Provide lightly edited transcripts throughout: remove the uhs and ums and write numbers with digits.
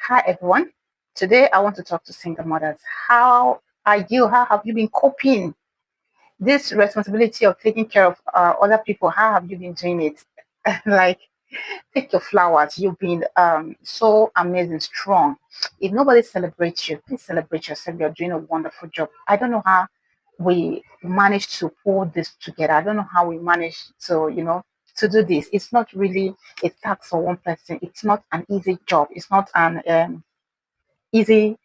Hi, everyone. Today, I want to talk to single mothers. How are you? How have you been coping? This responsibility of taking care of other people, how have you been doing it? Like, take your flowers. You've been so amazing, strong. If nobody celebrates you, please celebrate yourself. You're doing a wonderful job. I don't know how we managed to pull this together. I don't know how we managed to, to do this. It's not really a task for one person. It's not an easy job. It's not an easy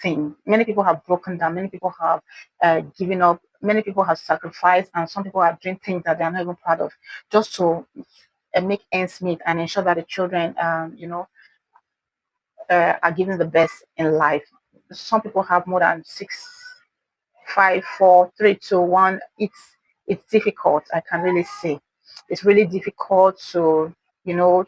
thing. Many people have broken down. Many people have given up. Many people have sacrificed, and some people are doing things that they are not even proud of, just to make ends meet and ensure that the children, are given the best in life. Some people have more than six, five, four, three, two, one. It's difficult. I can really say it's really difficult to,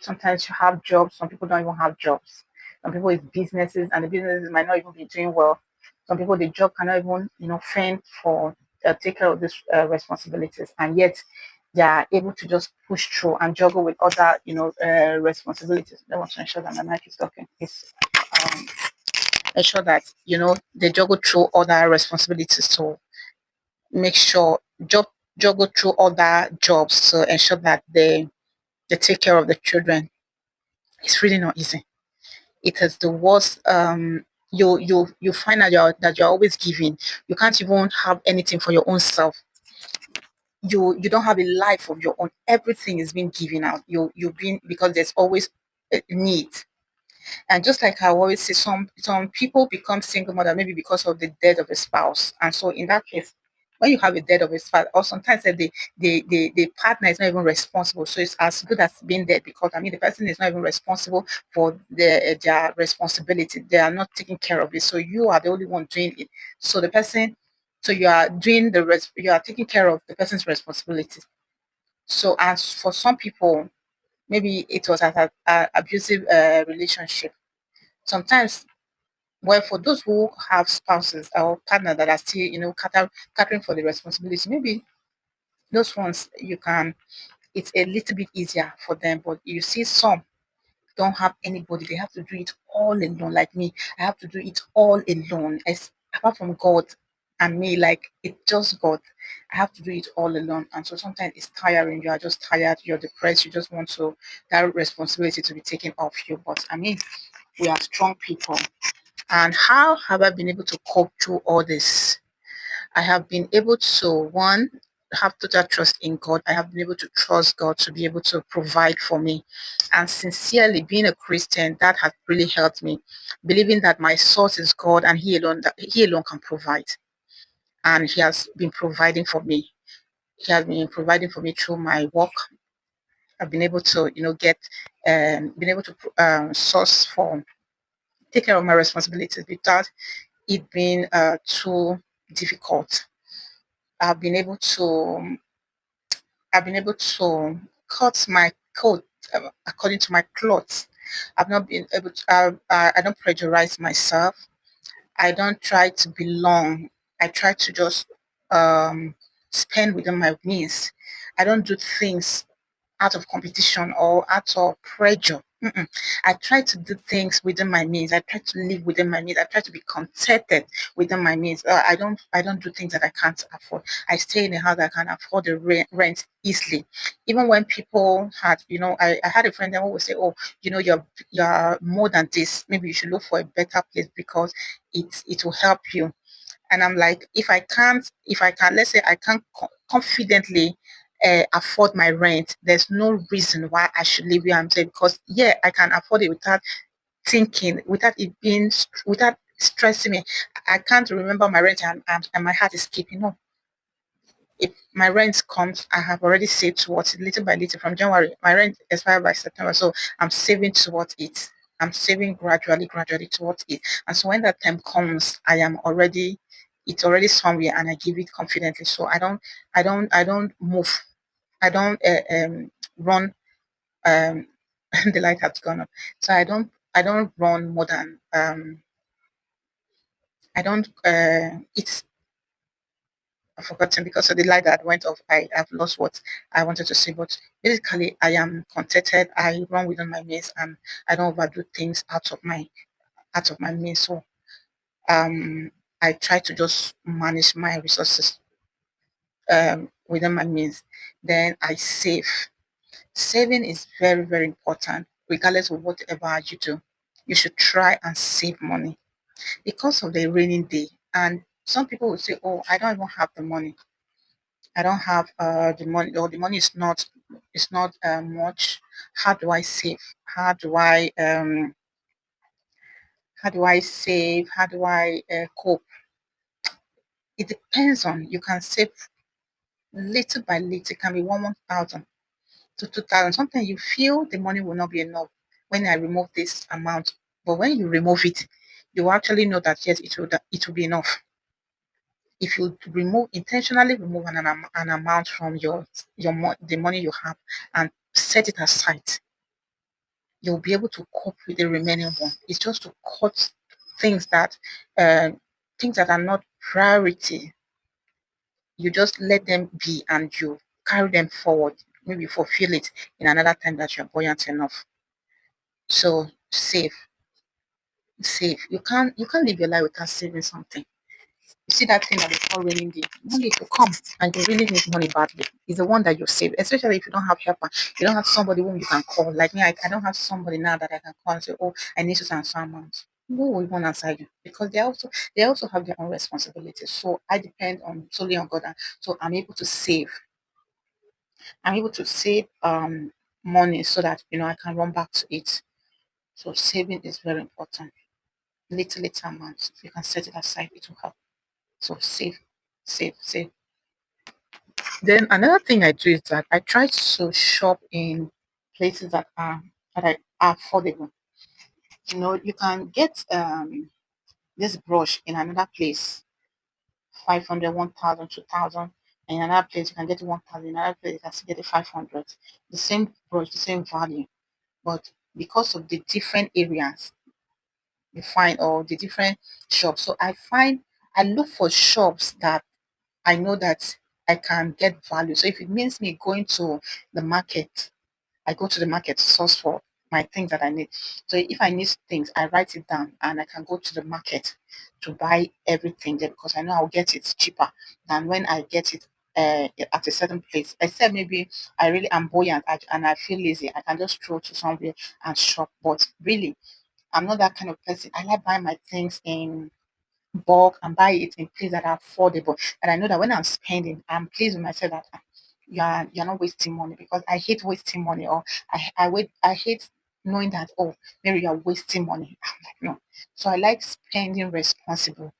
sometimes you have jobs. Some people don't even have jobs. Some people it's businesses, and the businesses might not even be doing well. Some people the job cannot even, fend for take care of these responsibilities, and yet they are able to just push through and juggle with other, responsibilities. I want to ensure that my mic is talking. It's um, ensure that they juggle through other responsibilities to make sure juggle through other jobs to ensure that they take care of the children. It's really not easy. It is the worst. You find that you're always giving. You can't even have anything for your own self. You don't have a life of your own. Everything is being given out. You've been, because there's always a need. And just like I always say, some people become single mother maybe because of the death of a spouse. And so in that case, when you have a death of a spouse, or sometimes the partner is not even responsible. So it's as good as being dead, because I mean the person is not even responsible for their responsibility. They are not taking care of it. So you are the only one doing it. So the person, so you are doing you are taking care of the person's responsibility. So as for some people, maybe it was an abusive relationship. Sometimes, well, for those who have spouses or partner that are still, catering for the responsibility, maybe those ones you can, it's a little bit easier for them. But you see, some don't have anybody. They have to do it all alone. Like me, I have to do it all alone. Apart from God and me, like it's just God. I have to do it all alone. And so sometimes it's tiring. You are just tired. You're depressed. You just want to that responsibility to be taken off you. But I mean, we are strong people. And how have I been able to cope through all this? I have been able to, one, have total trust in God. I have been able to trust God to be able to provide for me. And sincerely, being a Christian, that has really helped me. Believing that my source is God and that He alone can provide. And He has been providing for me. He has been providing for me through my work. I've been able to, been able to source for, take care of my responsibilities without it being too difficult. I've been able to I've been able to cut my coat according to my clothes. I've not been able to. I don't pressurize myself. I don't try to belong. I try to just um, spend within my means. I don't do things out of competition or out of pressure. Mm-mm. I try to do things within my means. I try to live within my means. I try to be contented within my means. I don't do things that I can't afford. I stay in a house that I can afford the rent easily. Even when people had, I had a friend that would say, "Oh, you're more than this. Maybe you should look for a better place because it will help you." And I'm like, if I can, let's say I can't confidently afford my rent, there's no reason why I should live where I'm saying, because yeah, I can afford it without thinking, without it being, without stressing me. I can't remember my rent, and my heart is skipping. No, if my rent comes, I have already saved towards it little by little from January. My rent expires by September, so I'm saving towards it. I'm saving gradually towards it. And so when that time comes, it's already somewhere, and I give it confidently. So I don't move. I don't run. Um, the light has gone up, so I don't run more than I don't. It's I've forgotten because of the light that went off. I have lost what I wanted to say, but basically, I am contented. I run within my means, and I don't overdo things out of my. out of my means. So um, I try to just manage my resources within my means. Then I save. Saving is very, very important, regardless of whatever you do. You should try and save money because of the raining day. And some people will say, "Oh, I don't even have the money. I don't have the money, or the money is not much. How do I save? How do I save? How do I cope?" It depends on, you can save little by little. It can be 1,000 to 2,000. Sometimes you feel the money will not be enough when I remove this amount, but when you remove it, you actually know that yes, it will be enough. If you intentionally remove an amount from the money you have and set it aside, you'll be able to cope with the remaining one. It's just to cut things that uh, things that are not priority. You just let them be and you carry them forward. Maybe fulfill it in another time that you're buoyant enough. So save, save. You can't live your life without saving something. You see that thing that they call raining day. Money will come and you really need money badly. It's the one that you save, especially if you don't have helper. You don't have somebody whom you can call. Like me, I don't have somebody now that I can call and say, "Oh, I need to transfer amount." Who will even answer you? Because they also have their own responsibilities. So I depend on solely on God. So I'm able to save money so that I can run back to it. So saving is very important. Little amounts. If you can set it aside, it will help. So save, save, save. Then another thing I do is that I try to shop in places that are affordable. You can get this brush in another place, 500, 1,000, 2,000. In another place, you can get it 1,000. In another place, you can still get it 500. The same brush, the same value. But because of the different areas you find, or the different shops, so I look for shops that I know that I can get value. So if it means me going to the market, I go to the market to source for my things that I need. So if I need things, I write it down and I can go to the market to buy everything there because I know I'll get it cheaper than when I get it at a certain place. Except maybe I really am buoyant and I feel lazy. I can just stroll to somewhere and shop. But really, I'm not that kind of person. I like buying my things in bulk and buy it in places that are affordable. And I know that when I'm spending, I'm pleased with myself that you're not wasting money because I hate wasting money, or I hate knowing that, oh, maybe you're wasting money. I'm like, no. So I like spending responsibly.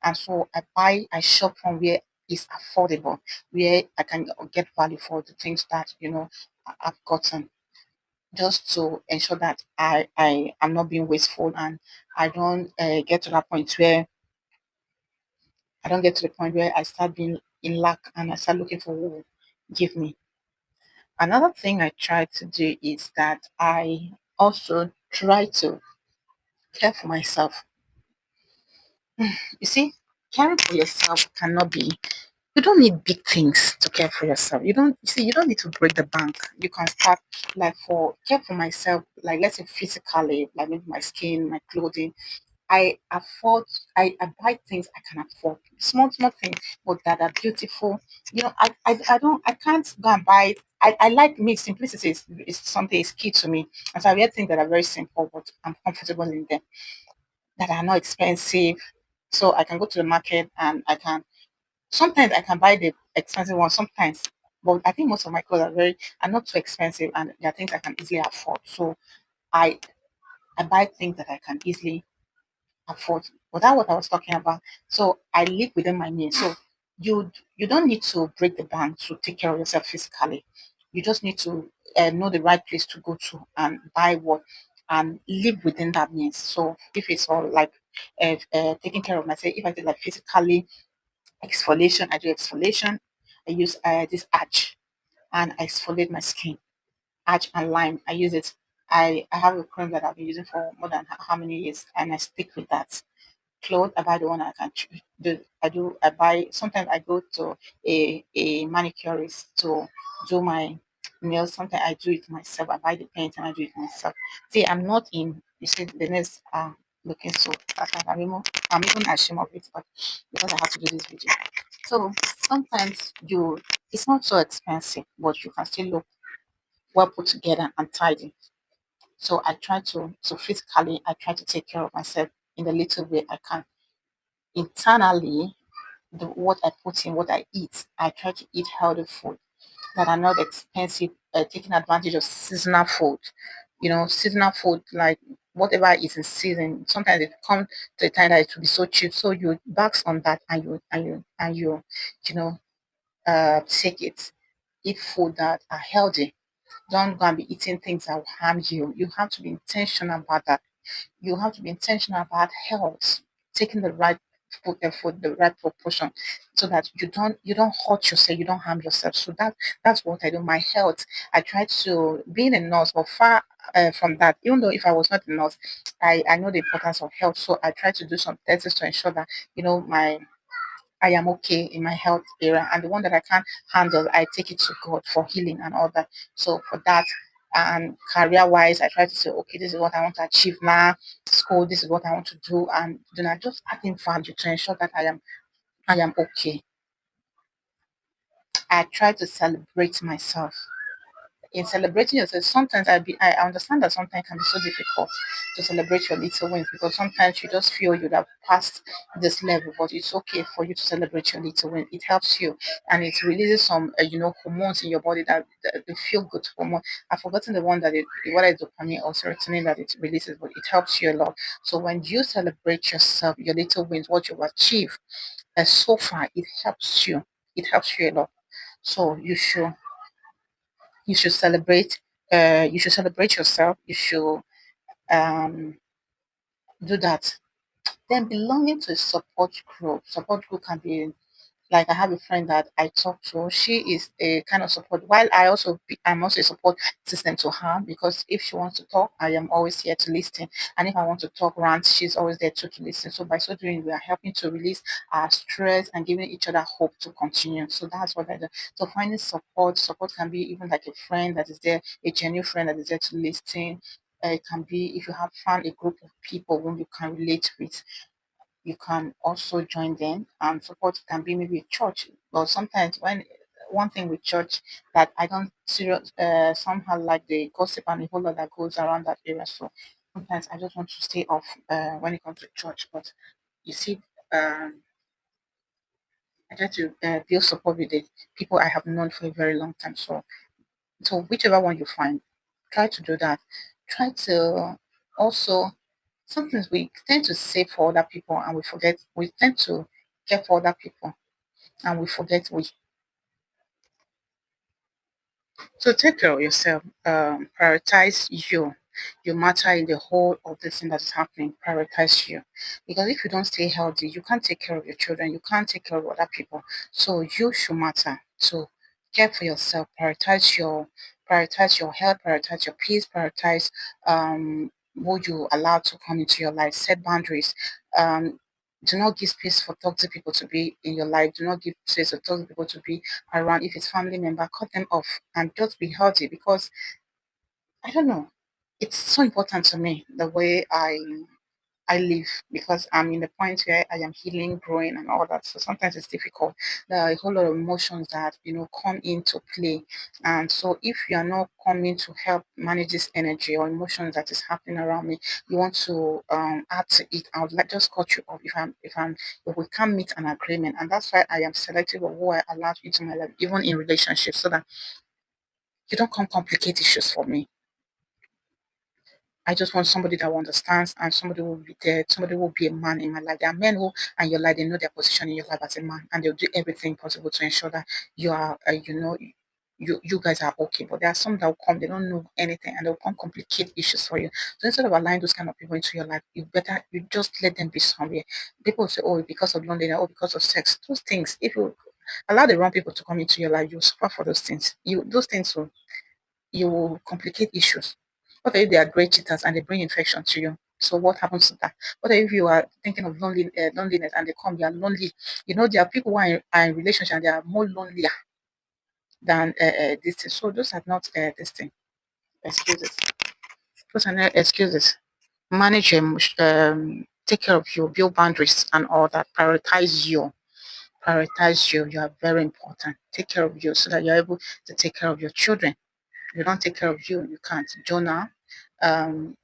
And so I shop from where it's affordable, where I can get value for the things that I've gotten, just to ensure that I am not being wasteful, and I don't get to that point where I don't get to the point where I start being in lack and I start looking for who will give me. Another thing I try to do is that I also try to care for myself. You see, caring for yourself cannot be, you don't need big things to care for yourself. You don't need to break the bank. You can start, like, for care for myself, like let's say physically, like maybe my skin, my clothing. I afford, I buy things I can afford. Small things, but that are beautiful. I can't go and buy. I like me, simplicity is something is key to me. And so I wear things that are very simple, but I'm comfortable in them, that are not expensive. So I can go to the market and sometimes I can buy the expensive ones sometimes. But I think most of my clothes are not too expensive and they are things I can easily afford. So I I buy things that I can easily afford. But that's what I was talking about. So I live within my means. So you don't need to break the bank to take care of yourself physically. You just need to know the right place to go to and buy what and live within that means. So if it's all like taking care of myself, if I do like physically exfoliation, I do exfoliation. I use this arch and I exfoliate my skin. Arch and lime. I use it. I have a cream that I've been using for more than how many years, and I stick with that. Clothes, I buy the one I can do. I buy, sometimes I go to a manicurist to do my nails. Sometimes I do it myself. I buy the paint and I do it myself. See, I'm not in You see, the nails are looking so I'm even ashamed of it, but because I have to do this video. So sometimes it's not so expensive, but you can still look well put together and tidy. So I try to physically, I try to take care of myself in the little way I can. Internally, what I put in, what I eat, I try to eat healthy food that are not expensive, taking advantage of seasonal food. Seasonal food, like whatever is in season, sometimes it comes to a time that it will be so cheap. So you backs on that you know, take it. Eat food that are healthy. Don't go and be eating things that will harm you. You have to be intentional about that. You have to be intentional about health, taking the right food, the right proportion, so that you don't hurt yourself, you don't harm yourself. So that's what I do. My health, I try to being a nurse, but far from that. Even though if I was not a nurse, I know the importance of health. So I try to do some tests to ensure that my I am okay in my health area, and the one that I can't handle, I take it to God for healing and all that. So for that, and career wise, I try to say, okay, this is what I want to achieve now. School, this is what I want to do, and then I just adding value to ensure that I am okay. I try to celebrate myself. In celebrating yourself, sometimes I understand that sometimes it can be so difficult to celebrate your little wins, because sometimes you just feel you have passed this level, but it's okay for you to celebrate your little win. It helps you, and it releases some hormones in your body that they feel good hormone. I've forgotten the one that what is dopamine or serotonin that it releases, but it helps you a lot. So when you celebrate yourself, your little wins, what you've achieved, so far, it helps you. It helps you a lot. So you should celebrate. You should celebrate yourself. You should um, do that. Then belonging to a support group. Support group can be like I have a friend that I talk to. She is a kind of support. While I'm also a support system to her, because if she wants to talk, I am always here to listen. And if I want to talk rant, she's always there too to listen. So by so doing, we are helping to release our stress and giving each other hope to continue. So that's what I do. So finding support can be even like a friend that is there, a genuine friend that is there to listen. It can be if you have found a group of people whom you can relate with, you can also join them. And support can be maybe a church. But sometimes when one thing with church that I don't serious somehow like the gossip and the whole lot that goes around that area. So sometimes I just want to stay off when it comes to church. But you see, um, I try to build support with the people I have known for a very long time. So whichever one you find, try to do that. Try to also sometimes we tend to save for other people and we tend to care for other people and we forget we. So take care of yourself. Prioritize you. You matter in the whole of this thing that is happening. Prioritize you, because if you don't stay healthy, you can't take care of your children. You can't take care of other people. So you should matter. So care for yourself. Prioritize your health. Prioritize your peace. Prioritize who you allow to come into your life. Set boundaries. Um, do not give space for toxic people to be in your life. Do not give space for toxic people to be around. If it's family member, cut them off and just be healthy, because I don't know. It's so important to me the way I live, because I'm in the point where I am healing, growing, and all that. So sometimes it's difficult. There are a whole lot of emotions that come into play, and so if you are not coming to help manage this energy or emotions that is happening around me, you want to add to it. I would like just cut you off if we can't meet an agreement, and that's why I am selective of who I allow into my life, even in relationships, so that you don't come complicate issues for me. I just want somebody that understands and somebody who will be there, somebody who will be a man in my life. There are men who, and your life, they know their position in your life as a man, and they'll do everything possible to ensure that you are, you guys are okay. But there are some that will come, they don't know anything, and they'll come complicate issues for you. So instead of allowing those kind of people into your life, you just let them be somewhere. People will say, oh, because of loneliness, or because of sex. Those things, if you allow the wrong people to come into your life, you'll suffer for those things. Those things will you will complicate issues. What if they are great cheaters and they bring infection to you? So what happens to that? What if you are thinking of loneliness and they come, you are lonely? There are people who are in relationship and they are more lonelier than this thing. So those are not this thing. Excuses. Those are not excuses. manage your take care of you, build boundaries and all that. Prioritize you. You are very important. Take care of you so that you're able to take care of your children. If you don't take care of you, you can't. Jonah, um,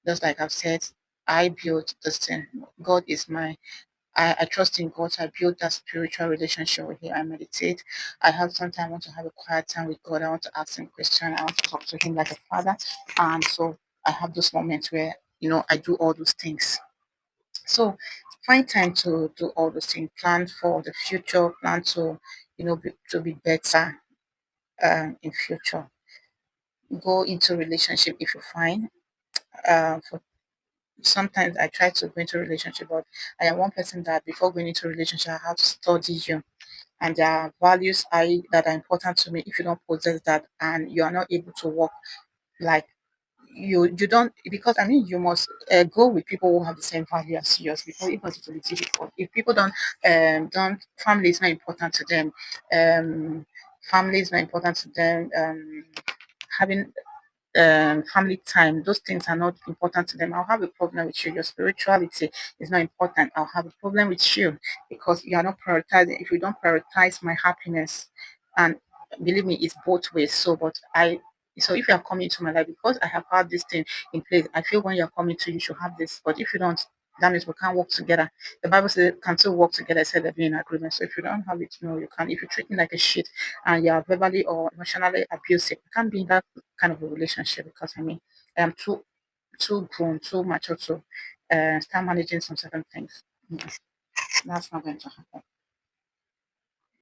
just like I've said, I built this thing. God is my I trust in God. So I build that spiritual relationship with Him. I meditate. I have sometimes I want to have a quiet time with God. I want to ask Him questions. I want to talk to Him like a father. And so I have those moments where I do all those things. So find time to do all those things. Plan for the future. Plan to to be better in future. Go into relationship if you find. For sometimes I try to go into a relationship, but I am one person that before going into a relationship, I have to study you. And there are values that are important to me. If you don't possess that and you are not able to work like you don't, because I mean you must go with people who have the same value as yours, because it was really difficult. If people don't family is not important to them, family is not important to them, having family time, those things are not important to them. I'll have a problem with you. Your spirituality is not important. I'll have a problem with you because you are not prioritizing. If you don't prioritize my happiness, and believe me, it's both ways. So if you are coming to my life because I have had this thing in place, I feel when you're coming to, you should have this. But if you don't, that means we can't work together. The Bible says can still work together, except there be in agreement. So if you don't have it, no, you can. If you treat me like a shit and you are verbally or emotionally abusive, you can't be in that kind of a relationship, because I mean I am too grown, too mature to start managing some certain things. Yes, that's not going to happen.